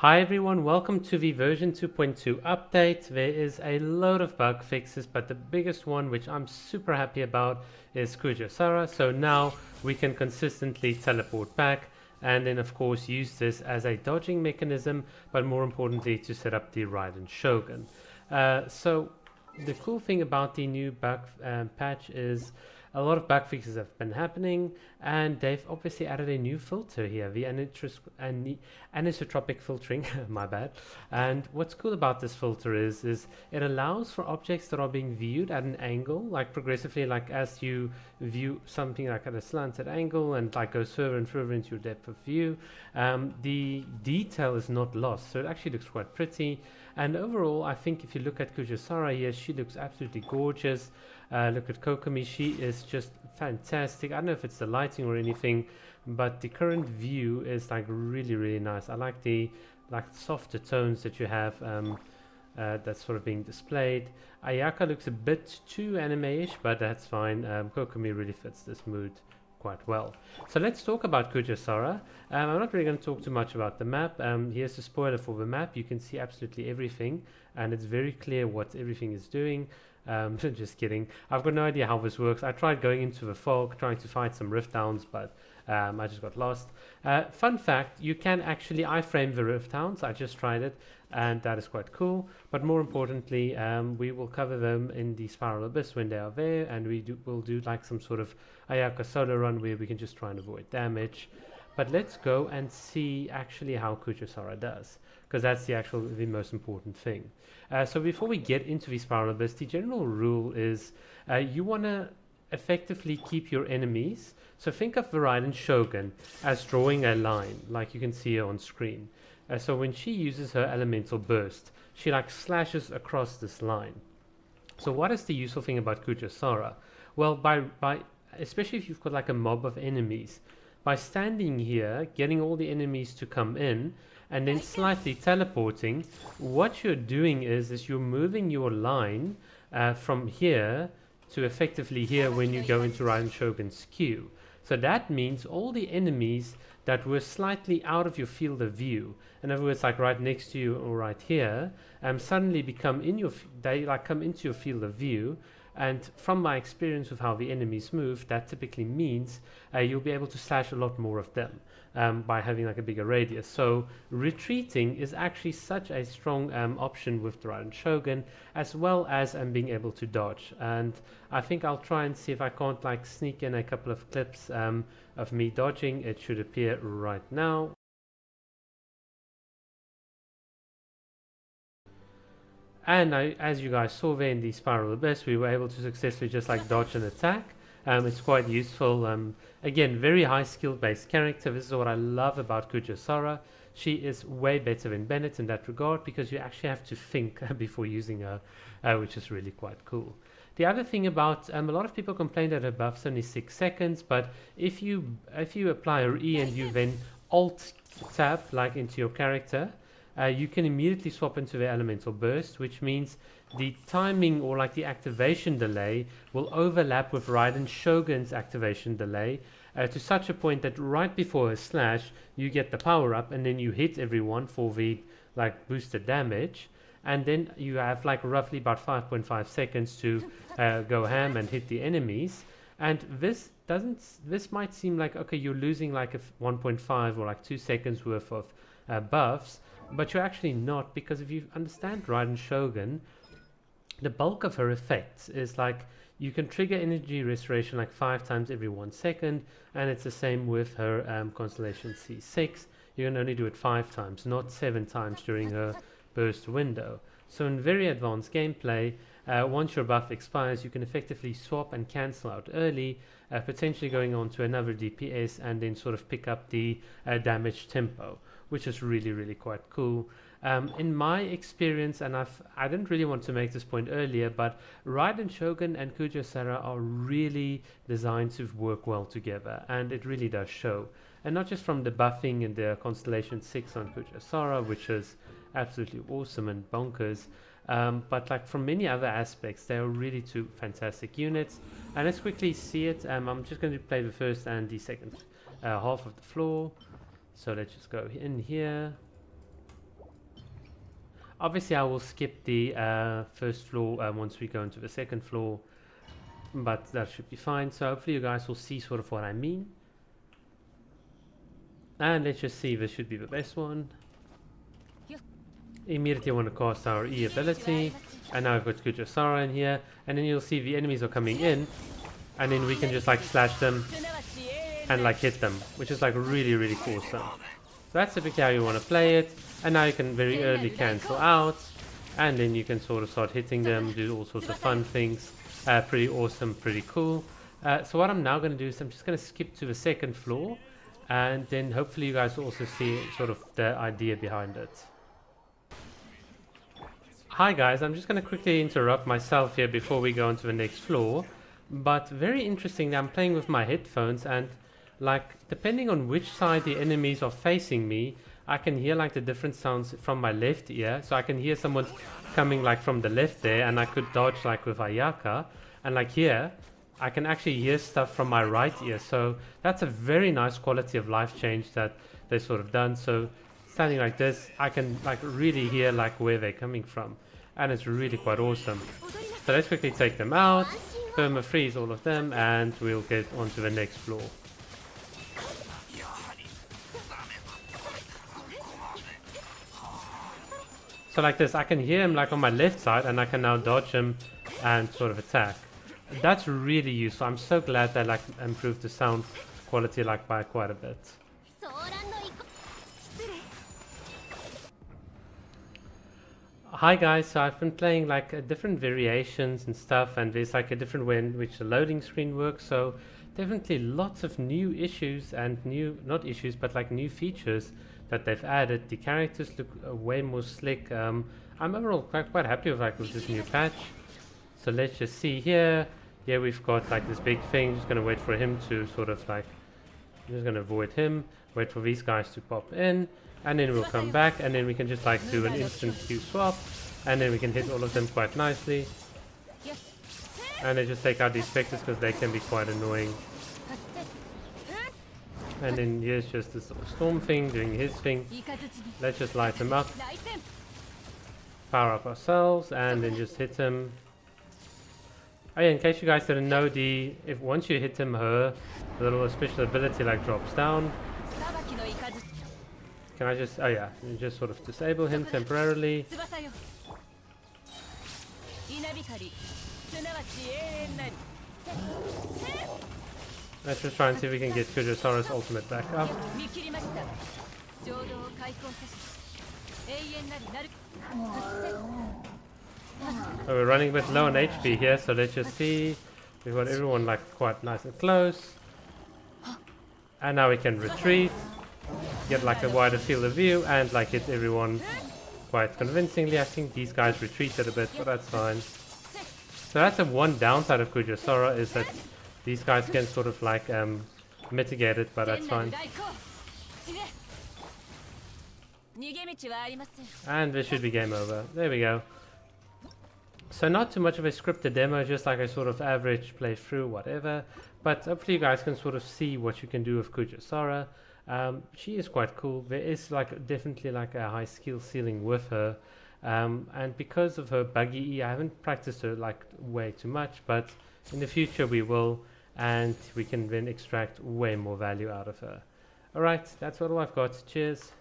Hi everyone, welcome to the version 2.2 update. There is a load of bug fixes, but the biggest one, which I'm super happy about, is Kujou Sara. So now we can consistently teleport back and then of course use this as a dodging mechanism, but more importantly to set up the Raiden Shogun. So the cool thing about the new bug patch is a lot of bug fixes have been happening, and they've obviously added a new filter here, the anisotropic filtering. My bad. And what's cool about this filter is it allows for objects that are being viewed at an angle, like progressively, like as you view something like at a slanted angle and like goes further and further into your depth of view, the detail is not lost, so it actually looks quite pretty. And overall, I think if you look at Kujou Sara here, she looks absolutely gorgeous. Look at Kokomi, she is just fantastic. I don't know if it's the lighting or anything, but the current view is like really nice. I like the softer tones that you have, that's sort of being displayed. Ayaka looks a bit too anime-ish, but that's fine. Kokomi really fits this mood quite well. So let's talk about Kujou Sara. I'm not really going to talk too much about the map. Here's a spoiler for the map. You can see absolutely everything, and it's very clear what everything is doing. Just kidding. I've got no idea how this works. I tried going into the fog, trying to find some rift towns, but I just got lost. Fun fact, you can actually iframe the rift towns. I just tried it, and that is quite cool. But more importantly, we will cover them in the Spiral Abyss when they are there, and we'll do like some sort of Ayaka solo run where we can just try and avoid damage. But let's go and see actually how Kujou Sara does, because that's the most important thing. So before we get into the Spiral Abyss, the general rule is you want to effectively keep your enemies. So think of the Raiden Shogun as drawing a line, like you can see here on screen. So when she uses her elemental burst, she like slashes across this line. So what is the useful thing about Kujou Sara? Well, by especially if you've got like a mob of enemies, by standing here, getting all the enemies to come in, and then slightly teleporting, what you're doing is you're moving your line from here to effectively here when you go into Raiden Shogun's queue. So that means all the enemies that were slightly out of your field of view, in other words, like right next to you or right here, suddenly become they like come into your field of view. And from my experience with how the enemies move, that typically means you'll be able to slash a lot more of them by having like a bigger radius. So retreating is actually such a strong option with the Raiden Shogun, as well as being able to dodge. And I think I'll try and see if I can't like sneak in a couple of clips of me dodging. It should appear right now. And as you guys saw there in the Spiral Abyss, we were able to successfully just like dodge and attack. It's quite useful. Again, very high skill based character. This is what I love about Kujou Sara. She is way better than Bennett in that regard, because you actually have to think before using her, which is really quite cool. The other thing about a lot of people complain that her buff's only 6 seconds, but if you apply her E and you then alt tab like into your character, you can immediately swap into the elemental burst, which means the timing or like the activation delay will overlap with Raiden Shogun's activation delay to such a point that right before a slash you get the power up and then you hit everyone for the like boosted damage, and then you have like roughly about 5.5 seconds to go ham and hit the enemies. And this might seem like, okay, you're losing like a 1.5 or like 2 seconds worth of buffs, but you're actually not, because if you understand Raiden Shogun, the bulk of her effects is like you can trigger energy restoration like 5 times every 1 second, and it's the same with her Constellation C6. You can only do it 5 times, not 7 times during her burst window. So in very advanced gameplay, once your buff expires, you can effectively swap and cancel out early, potentially going on to another DPS and then sort of pick up the damage tempo, which is really quite cool. In my experience, and I didn't really want to make this point earlier, but Raiden Shogun and Kujou Sara are really designed to work well together, and it really does show. And not just from the buffing and the Constellation 6 on Kujou Sara, which is absolutely awesome and bonkers, but like from many other aspects, they are really two fantastic units. And let's quickly see it. I'm just going to play the first and the second half of the floor. So let's just go in here. Obviously, I will skip the first floor once we go into the second floor, but that should be fine. So hopefully you guys will see sort of what I mean. And let's just see, this should be the best one. Immediately want to cast our E ability, and now I've got Kujou Sara in here, and then you'll see the enemies are coming in, and then we can just like slash them and like hit them, which is like really awesome. So that's typically how you want to play it, and now you can very early cancel out, and then you can sort of start hitting them, do all sorts of fun things. Pretty awesome, pretty cool. So what I'm now going to do is I'm just going to skip to the second floor, and then hopefully you guys will also see sort of the idea behind it. Hi guys, I'm just going to quickly interrupt myself here before we go on to the next floor. But very interesting, I'm playing with my headphones, and like depending on which side the enemies are facing me, I can hear like the different sounds from my left ear. So I can hear someone coming like from the left there, and I could dodge like with Ayaka. And like here, I can actually hear stuff from my right ear. So that's a very nice quality of life change that they sort of done. So standing like this, I can like really hear like where they're coming from, and it's really quite awesome. So let's quickly take them out, perma freeze all of them, and we'll get onto the next floor. So like this, I can hear him like on my left side, and I can now dodge him and sort of attack. That's really useful. I'm so glad they like improved the sound quality like by quite a bit. Hi guys, so I've been playing like different variations and stuff, and there's like a different way in which the loading screen works. So definitely lots of new issues and not issues, but like new features that they've added. The characters look way more slick. I'm overall quite happy with this new patch. So let's just see here. Here we've got like this big thing. Just gonna wait for him to sort of like, I'm just gonna avoid him, wait for these guys to pop in, and then we'll come back, and then we can just like do an instant Q swap, and then we can hit all of them quite nicely. And then just take out these specters because they can be quite annoying. And then here's just this little storm thing doing his thing. Let's just light him up, power up ourselves, and then just hit him. Oh yeah, in case you guys didn't know, if once you hit him, her little special ability like drops down. Can I just, oh yeah, just sort of disable him temporarily. Let's just try and see if we can get Kujou Sara's ultimate back up. So we're running a bit low on HP here, so let's just see. We've got everyone like quite nice and close. And now we can retreat, get like a wider field of view, and like hit everyone quite convincingly. I think these guys retreated a bit, but that's fine. So that's the one downside of Kujou Sara, is that these guys can sort of like mitigate it, but that's fine. And this should be game over. There we go. So not too much of a scripted demo, just like a sort of average playthrough, whatever. But hopefully you guys can sort of see what you can do with Kujou Sara. She is quite cool. There is like definitely like a high skill ceiling with her. And because of her buggy E, I haven't practiced her like way too much, but in the future we will, and we can then extract way more value out of her. Alright, that's all I've got. Cheers.